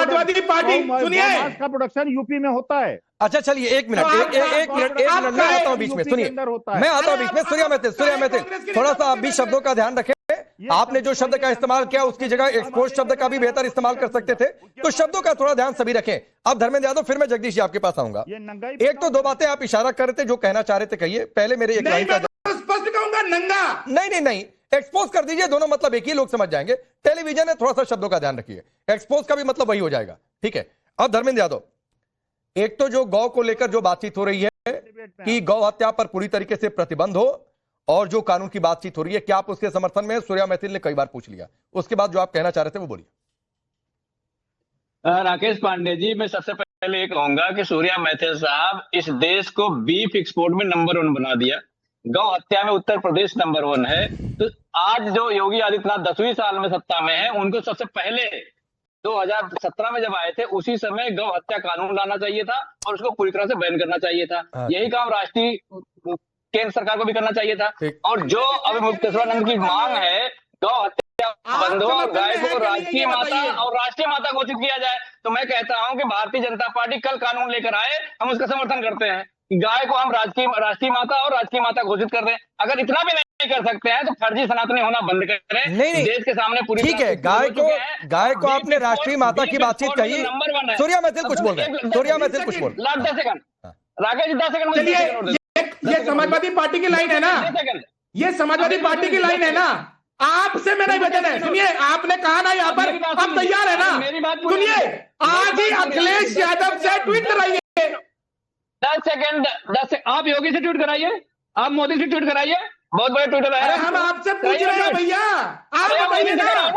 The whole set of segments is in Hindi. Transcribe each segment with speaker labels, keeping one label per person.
Speaker 1: समाजवादी पार्टी सुनिए,
Speaker 2: मांस का प्रोडक्शन यूपी में होता है।
Speaker 3: अच्छा चलिए एक मिनट मैं आता हूं बीच में, सुनिए मैं आता हूं बीच में। सूर्या मैथिल थोड़ा सा आप भी शब्दों का ध्यान रखें। आपने जो शब्द का इस्तेमाल किया उसकी जगह एक्सपोज शब्द का भी बेहतर इस्तेमाल कर सकते थे, तो शब्दों का थोड़ा ध्यान सभी रखें। अब धर्मेंद्र यादव, फिर मैं जगदीश जी आपके पास आऊंगा। एक तो दो बातें आप इशारा कर रहे थे, जो कहना चाह रहे थे कहिए। पहले मेरे एक लाइन का
Speaker 1: स्पष्ट कहूंगा, नंगा
Speaker 3: नहीं एक्सपोज कर दीजिए, दोनों मतलब एक ही, लोग समझ जाएंगे। टेलीविजन है, थोड़ा सा शब्दों का ध्यान रखिए। एक्सपोज का भी मतलब वही हो जाएगा, ठीक है। अब धर्मेंद्र यादव, एक तो जो गौ को लेकर जो बातचीत हो रही है कि गौ हत्या पर पूरी तरीके से प्रतिबंध हो, और जो कानून की बातचीत हो रही है, क्या आप उसके समर्थन में? सूर्या मैथिल ने कई बार पूछ लिया, उसके बाद जो आप कहना चाह रहे थे वो बोलिए।
Speaker 4: राकेश पांडे जी, मैं सबसे पहले ये कहूंगा कि सूर्या मैथिल साहब इस देश को बीफ एक्सपोर्ट में नंबर 1 बना दिया, गौ हत्या में उत्तर प्रदेश नंबर 1 है। तो आज जो योगी आदित्यनाथ 10वीं साल में सत्ता में है, उनको सबसे पहले 2017 में जब आए थे, उसी समय गौ हत्या कानून लाना चाहिए था और उसको पूरी तरह से बैन करना चाहिए था। यही काम राष्ट्रीय केंद्र सरकार को भी करना चाहिए था। और जो अभी मुक्तेश्वरानंद की मांग है, गौ हत्या बंद हो और गाय को राष्ट्रीय माता घोषित किया जाए, तो मैं कहता हूं कि भारतीय जनता पार्टी कल कानून लेकर आए, हम उसका समर्थन करते हैं। गाय को हम राष्ट्रीय माता और राजकीय माता घोषित कर दें। अगर इतना भी नहीं कर सकते हैं तो फर्जी सनातनी होना बंद करें।
Speaker 3: नहीं
Speaker 4: देश के सामने पूरी,
Speaker 3: ठीक है, गाय को आपने राष्ट्रीय माता की बातचीत कही। सूर्या मैथिल कुछ बोल रहे हैं, सूर्या मैथिल कुछ बोल रहे हैं।
Speaker 4: 10 सेकंड राकेश जी, 10 सेकंड।
Speaker 1: ये समाजवादी पार्टी की लाइन है ना, ये समाजवादी पार्टी की लाइन है ना, आपसे मेरा निवेदन है। सुनिए, आपने कहा ना यहाँ पर आप तैयार है ना, सुनिए, आज ही अखिलेश यादव से ट्वीट कराइए।
Speaker 4: 10 सेकंड आप योगी से ट्वीट कराइए, आप मोदी से ट्वीट कराइए, बहुत बड़े ट्विटर है।
Speaker 1: अरे हम आपसे पूछ रहे हैं भैया, आप बताइए ना,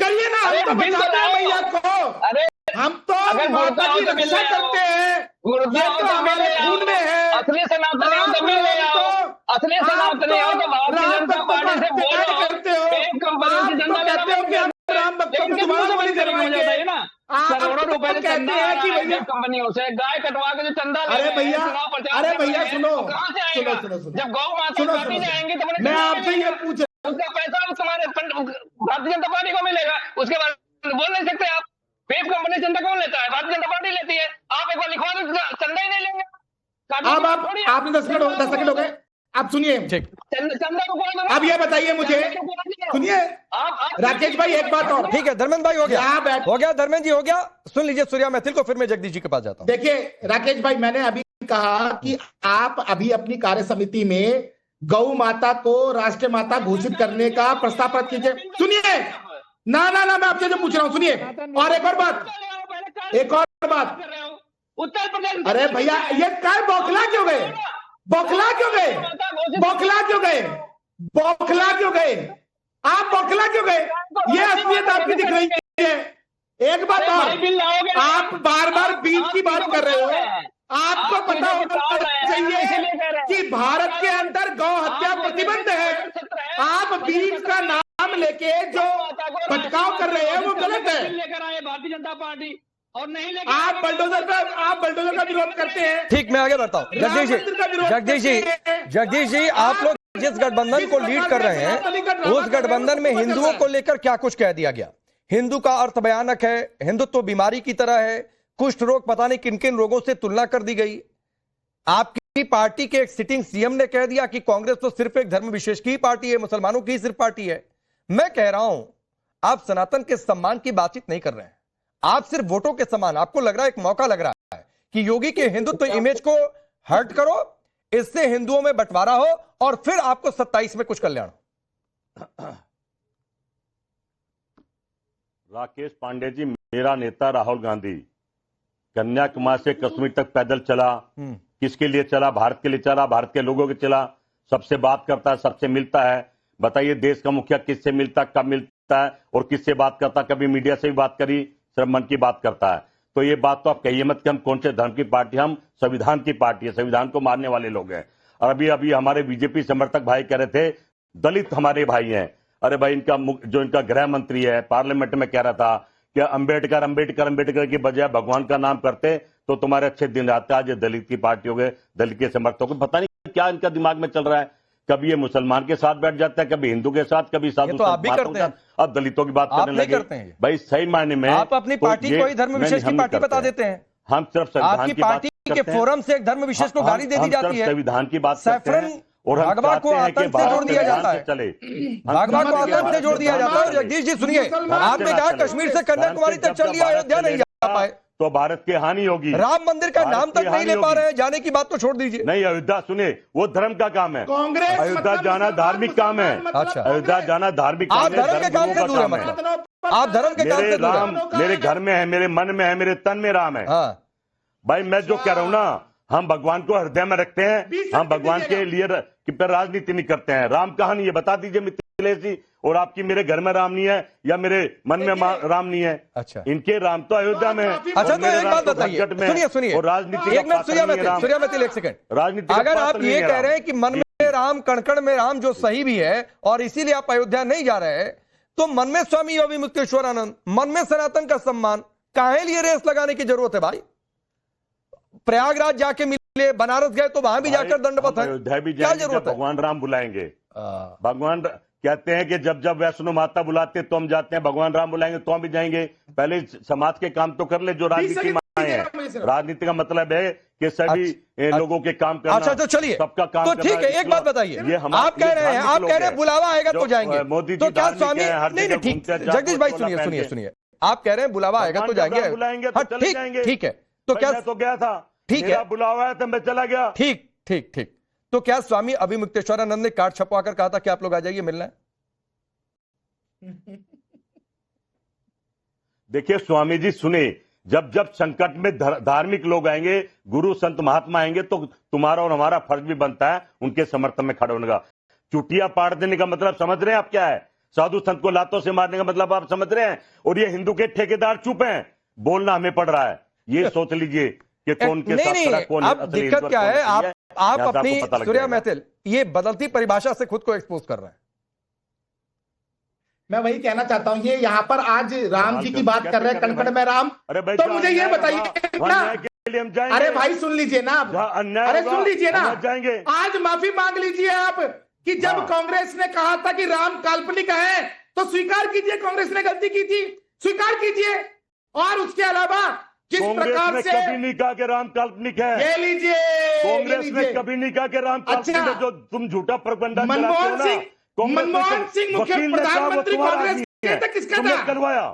Speaker 1: करिए ना, हम तो बचाते हैं भैया को। अरे हम तो माता की रक्षा करते हैं, ये तो हमारे खून में है।
Speaker 4: असली सनातनी हो तो मिल आओ, असली सनातनी हो तो भारतीय जनता पार्टी से बोलो, एक कंपनी से चंदा
Speaker 1: कहते हो कि हम राम भक्तों को दोबारा वाली जरूरत हो जाता है ना,
Speaker 4: करोड़ों रुपए से
Speaker 1: कहते हैं कि भैया
Speaker 4: कंपनियों से गाय कटवा के जो चंदा,
Speaker 1: अरे भैया सुनो,
Speaker 4: कहाँ से आएगा? जब गौ माता काटी जाएंगी तो
Speaker 1: मैं आपसे ये पूछ,
Speaker 4: उसका पैसा तुम्हारे भारतीय जनता पार्टी को मिलेगा, उसके बाद बोल नहीं सकते आप। बेफ कंपनी चंदा कौन लेता है? भारतीय जनता पार्टी लेती है। आप एक बार लिखवा दो, चंदा ही नहीं लेंगे।
Speaker 1: अब आपने 10 सेकंड हो गए, आप सुनिए।
Speaker 4: चंदा को कौन?
Speaker 1: अब ये बताइए मुझे, सुनिए राकेश भाई, एक बात और।
Speaker 3: ठीक है धर्मेंद्र भाई, हो गया धर्मेंद्र जी, हो गया। सुन लीजिए सूर्या मैथिल को, फिर मैं जगदीश जी के पास जाता हूं।
Speaker 1: देखिए राकेश भाई, मैंने अभी कहा कि आप अभी अपनी कार्य समिति में गौ माता को राष्ट्रीय माता घोषित करने का प्रस्ताव रख कीजिए। सुनिए ना, मैं आपसे जो पूछ रहा हूं सुनिए। और एक और बात,
Speaker 4: उत्तर प्रदेश,
Speaker 1: अरे भैया ये काय बौखला क्यों गए? बौखला क्यों गए? आप बौखला क्यों गए? ये असलियत आपकी दिख रही है। एक बात और, आप बार बीफ की बात कर रहे हो। आपको पता होना चाहिए कि भारत के अंदर गौ हत्या प्रतिबंध है। आप बीफ का नाम लेके जो भटकाव कर रहे हैं वो गलत है।
Speaker 4: लेकर आए भारतीय जनता पार्टी और नहीं लेकर
Speaker 1: आप बलडोजर का विरोध करते हैं।
Speaker 3: ठीक, मैं आगे बढ़ता हूं। जगदीश जी, आप लोग जिस गठबंधन को लीड कर रहे हैं, उस गठबंधन में हिंदुओं को लेकर क्या कुछ कह दिया गया? हिंदू का अर्थ भयानक है, हिंदुत्व बीमारी की तरह है, कुष्ठ रोग पता नहीं किन किन रोगों से तुलना कर दी गई। आपकी पार्टी के एक सिटिंग सीएम ने कह दिया कि कांग्रेस तो सिर्फ एक धर्म विशेष की ही पार्टी है, मुसलमानों की ही सिर्फ पार्टी है। मैं कह रहा हूं, आप सनातन के सम्मान की बातचीत नहीं कर रहे हैं, आप सिर्फ वोटों के समान। आपको लग रहा है, एक मौका लग रहा है कि योगी के हिंदुत्व इमेज को हर्ट करो, इससे हिंदुओं में बंटवारा हो और फिर आपको 27 में कुछ कल्याण हो।
Speaker 5: राकेश पांडे जी, मेरा नेता राहुल गांधी कन्याकुमारी से कश्मीर तक पैदल चला, किसके लिए चला? भारत के लिए चला, भारत के लोगों के चला, सबसे बात करता है, सबसे मिलता है। बताइए, देश का मुखिया किससे मिलता, कब मिलता है और किससे बात करता? कभी मीडिया से भी बात करी, सिर्फ मन की बात करता है। तो ये बात तो आप कहिए मत कि हम कौन से धर्म की पार्टी, हम संविधान की पार्टी है, संविधान को मानने वाले लोग हैं। और अभी हमारे बीजेपी समर्थक भाई कह रहे थे दलित हमारे भाई हैं। अरे भाई, इनका गृह मंत्री है, पार्लियामेंट में कह रहा था कि अंबेडकर की बजाय भगवान का नाम करते तो तुम्हारे अच्छे दिन आते। आज ये दलित की पार्टी हो गए, दलित के समर्थकों को पता नहीं क्या इनका दिमाग में चल रहा है कभी ये मुसलमान के साथ बैठ जाता है, कभी हिंदू के साथ, कभी साधु
Speaker 3: तो आप भी
Speaker 5: संतों
Speaker 3: करते
Speaker 5: के
Speaker 3: हैं।
Speaker 5: साथ, अब दलितों की बात
Speaker 3: आप
Speaker 5: करने
Speaker 3: नहीं
Speaker 5: लगे।
Speaker 3: करते हैं।
Speaker 5: भाई सही मायने में
Speaker 3: आप अपनी
Speaker 5: तो
Speaker 3: पार्टी
Speaker 5: ये-
Speaker 3: को ही धर्म
Speaker 5: नहीं,
Speaker 3: विशेष
Speaker 5: हम
Speaker 3: की
Speaker 5: नहीं
Speaker 3: पार्टी
Speaker 5: करते
Speaker 3: बता
Speaker 5: हैं।
Speaker 3: देते हैं।
Speaker 5: हम सिर्फ संविधान
Speaker 3: आपकी
Speaker 5: की बात
Speaker 3: पार्टी के
Speaker 5: करते हैं।
Speaker 3: फोरम से एक धर्म विशेष को गाली दे दी
Speaker 5: हम
Speaker 3: जाती
Speaker 5: सिर्फ
Speaker 3: है।
Speaker 5: संविधान की बात करते
Speaker 3: सैफरन
Speaker 5: हैं और हम
Speaker 3: भागवा को
Speaker 5: चाहते हैं कि
Speaker 3: आतंक से
Speaker 5: भारत
Speaker 3: जोड़ दिया
Speaker 5: संविधान
Speaker 3: जाता
Speaker 5: से
Speaker 3: है।
Speaker 5: चले।
Speaker 3: भागवा को
Speaker 5: हम
Speaker 3: आतंक से जोड़ दिया जाता है। जगदीश जी सुनिए, आपने कहा कश्मीर से कन्याकुमारी तक चल लिया, अयोध्या नहीं जा पाए,
Speaker 5: तो भारत की हानि होगी।
Speaker 3: राम मंदिर का
Speaker 5: भारत
Speaker 3: नाम
Speaker 5: की
Speaker 3: तक नहीं
Speaker 5: हानि
Speaker 3: ले पा
Speaker 5: होगी।
Speaker 3: रहे हैं, जाने की बात तो छोड़ दीजिए।
Speaker 5: नहीं, अयोध्या सुनिए, वो धर्म का काम है।
Speaker 1: कांग्रेस
Speaker 5: अयोध्या
Speaker 1: मतलब
Speaker 5: जाना
Speaker 1: मुसलमान,
Speaker 5: धार्मिक काम है।
Speaker 1: मुसलमान मतलब
Speaker 3: अच्छा।
Speaker 5: अयोध्या
Speaker 1: कांग्रेस।
Speaker 5: जाना धार्मिक
Speaker 3: आप
Speaker 5: काम है,
Speaker 3: धर्म के काम से
Speaker 5: धर्मगुरुओं
Speaker 3: दूर है
Speaker 5: का काम
Speaker 3: मतलब। आप धर्म के काम
Speaker 5: मेरे
Speaker 3: से दूर है।
Speaker 5: राम मेरे घर में है, मेरे मन में है, मेरे तन में राम है।
Speaker 3: हाँ,
Speaker 5: भाई मैं जो कह रहा हूं ना, हम भगवान को हृदय में रखते हैं, हम भगवान के लिए पर राजनीति नहीं करते हैं। राम कहानी ये बता दीजिए मिथिलेश जी, और आपकी मेरे घर में राम नहीं है या मेरे मन में राम नहीं है।
Speaker 3: अच्छा।
Speaker 5: इनके राम तो अयोध्या में है।
Speaker 3: अच्छा,
Speaker 5: और
Speaker 3: तो
Speaker 5: मेरे
Speaker 3: एक
Speaker 5: राम
Speaker 3: बात
Speaker 5: तो
Speaker 3: बताइए,
Speaker 5: घटघट में है।
Speaker 3: सुनिए सुनिए,
Speaker 5: और राजनीति
Speaker 3: एक मिनट सूर्या मैथिल, एक सेकंड।
Speaker 5: राजनीति का
Speaker 3: अगर आप
Speaker 5: पात्र
Speaker 3: ये
Speaker 5: नहीं है
Speaker 3: कह
Speaker 5: राम।
Speaker 3: रहे हैं कि मन में राम, कण-कण में राम जो सही भी है और इसीलिए आप अयोध्या नहीं जा रहे हैं, तो मन में स्वामी योगी मुक्तेश्वरानंद, मन में सनातन का सम्मान, काहे लिए रेस लगाने की जरूरत है भाई? प्रयागराज जाके मिले, बनारस गए तो वहां भी जाकर दंडवत है,
Speaker 5: अयोध्या भी
Speaker 3: क्या
Speaker 5: जाएंगे,
Speaker 3: जरूरत
Speaker 5: जब
Speaker 3: है?
Speaker 5: भगवान राम बुलाएंगे। कहते हैं कि जब जब वैष्णो माता बुलाते तो हम जाते हैं, भगवान राम बुलाएंगे तो हम भी जाएंगे। पहले समाज के काम तो कर ले जो राजनीति में आए हैं। राजनीति का मतलब है कि सभी लोगों के काम करना।
Speaker 3: अच्छा, तो चलिए,
Speaker 5: सबका काम
Speaker 3: तो
Speaker 5: करना।
Speaker 3: ठीक है, एक बात बताइए, आप कह रहे हैं बुलावा आएगा तो जाएंगे,
Speaker 5: मोदी
Speaker 3: तो
Speaker 5: जी
Speaker 3: क्या
Speaker 5: धार्मिक
Speaker 3: स्वामी,
Speaker 5: हैं, हर
Speaker 3: नहीं
Speaker 5: जगह
Speaker 3: ठीक,
Speaker 5: घूमते हैं,
Speaker 3: जगदीश भाई
Speaker 5: चोला
Speaker 3: सुनिए
Speaker 5: पहनते
Speaker 3: सुनिए
Speaker 5: हैं।
Speaker 3: सुनिए, आप कह रहे हैं बुलावा आएगा तो
Speaker 5: भगवान
Speaker 3: जाएंगे,
Speaker 5: जब बुलाएंगे तो
Speaker 3: हाँ,
Speaker 5: चले
Speaker 3: ठीक
Speaker 5: जाएंगे।
Speaker 3: ठीक है, तो
Speaker 5: भाई
Speaker 3: क्या,
Speaker 5: मैं तो गया था,
Speaker 3: ठीक है,
Speaker 5: मेरा बुलावा आया तो मैं चला गया।
Speaker 3: ठीक ठीक ठीक, तो क्या स्वामी अभिमुक्तेश्वरानंद ने कार्ड छपवाकर कहा था कि आप लोग आ जाइए मिलना है?
Speaker 5: देखिए स्वामी जी सुने, जब जब संकट में धार्मिक लोग आएंगे, गुरु संत महात्मा आएंगे, तो तुम्हारा और हमारा फर्ज भी बनता है उनके समर्थन में खड़े होने का। चुटिया पाड़ देने का मतलब समझ रहे हैं आप क्या है? साधु संत को लातों से मारने का मतलब आप समझ रहे हैं? और ये हिंदू के ठेकेदार चुप हैं, बोलना हमें पड़ रहा है। ये सोच लीजिए कि कौन के साथ खड़ा, कौन
Speaker 3: अब
Speaker 5: असली
Speaker 3: दिक्कत
Speaker 5: हिंदू,
Speaker 3: क्या
Speaker 5: कौन
Speaker 3: है,
Speaker 5: असली है,
Speaker 3: आप
Speaker 5: यहाँ से
Speaker 3: अपनी
Speaker 5: आपको पता लग
Speaker 3: सूर्या
Speaker 5: जाएगा।
Speaker 3: मैथिल ये बदलती परिभाषा से खुद को एक्सपोज कर रहे हैं।
Speaker 1: मैं वही कहना चाहता हूँ, ये यहाँ पर आज राम जी की बात कर रहे हैं, कण-कण में राम।
Speaker 5: अरे भाई,
Speaker 1: तो मुझे ये बताइए ना,
Speaker 5: हम जाएंगे।
Speaker 1: अरे भाई सुन लीजिए ना, अरे सुन लीजिए ना,
Speaker 5: जाएंगे।
Speaker 1: आज माफी मांग लीजिए आप कि जब कांग्रेस ने कहा था कि राम काल्पनिक है, तो स्वीकार कीजिए कांग्रेस ने गलती की थी, स्वीकार कीजिए। और उसके अलावा जिस प्रकार से
Speaker 5: कभी नहीं कहा कि राम काल्पनिक है,
Speaker 1: ये लीजिए,
Speaker 5: कांग्रेस ने कभी नहीं कहा कि राम काल्पनिक है। जो तुम झूठा प्रबंधन
Speaker 1: मनमोहन सिंह मुख्य प्रधानमंत्री कांग्रेस के थे, किसका था?
Speaker 5: करवाया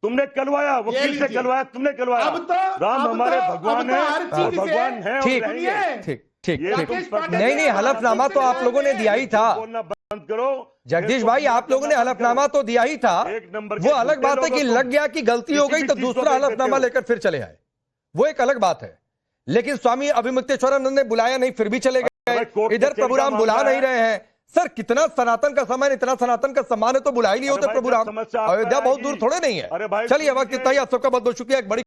Speaker 5: तुमने, करवाया वकील से करवाया, तुमने करवाया।
Speaker 1: अब तो
Speaker 5: राम हमारे भगवान है,
Speaker 1: और
Speaker 5: भगवान है,
Speaker 3: ठीक ठीक ठीक ठीक, नहीं हलफनामा तो आप लोगों ने दिया ही था।
Speaker 5: बोलना बंद करो
Speaker 3: जगदीश भाई, आप लोगों ने हलफनामा तो दिया ही था।
Speaker 5: एक नंबर के
Speaker 3: वो अलग बात है कि लग गया कि गलती हो गई तो दूसरा हलफनामा लेकर फिर चले आए, वो एक अलग बात है। लेकिन स्वामी अभिमुक्तेश्वरानंद ने बुलाया नहीं, फिर भी चले गए। इधर प्रभुराम बुला नहीं रहे हैं। सर कितना सनातन का सम्मान, इतना सनातन का सम्मान है तो बुला ही नहीं होते प्रभुराम। अयोध्या बहुत दूर थोड़े नहीं है। चलिए वक्त इतना ही, आप सबका बहुत बहुत शुक्रिया। एक बड़ी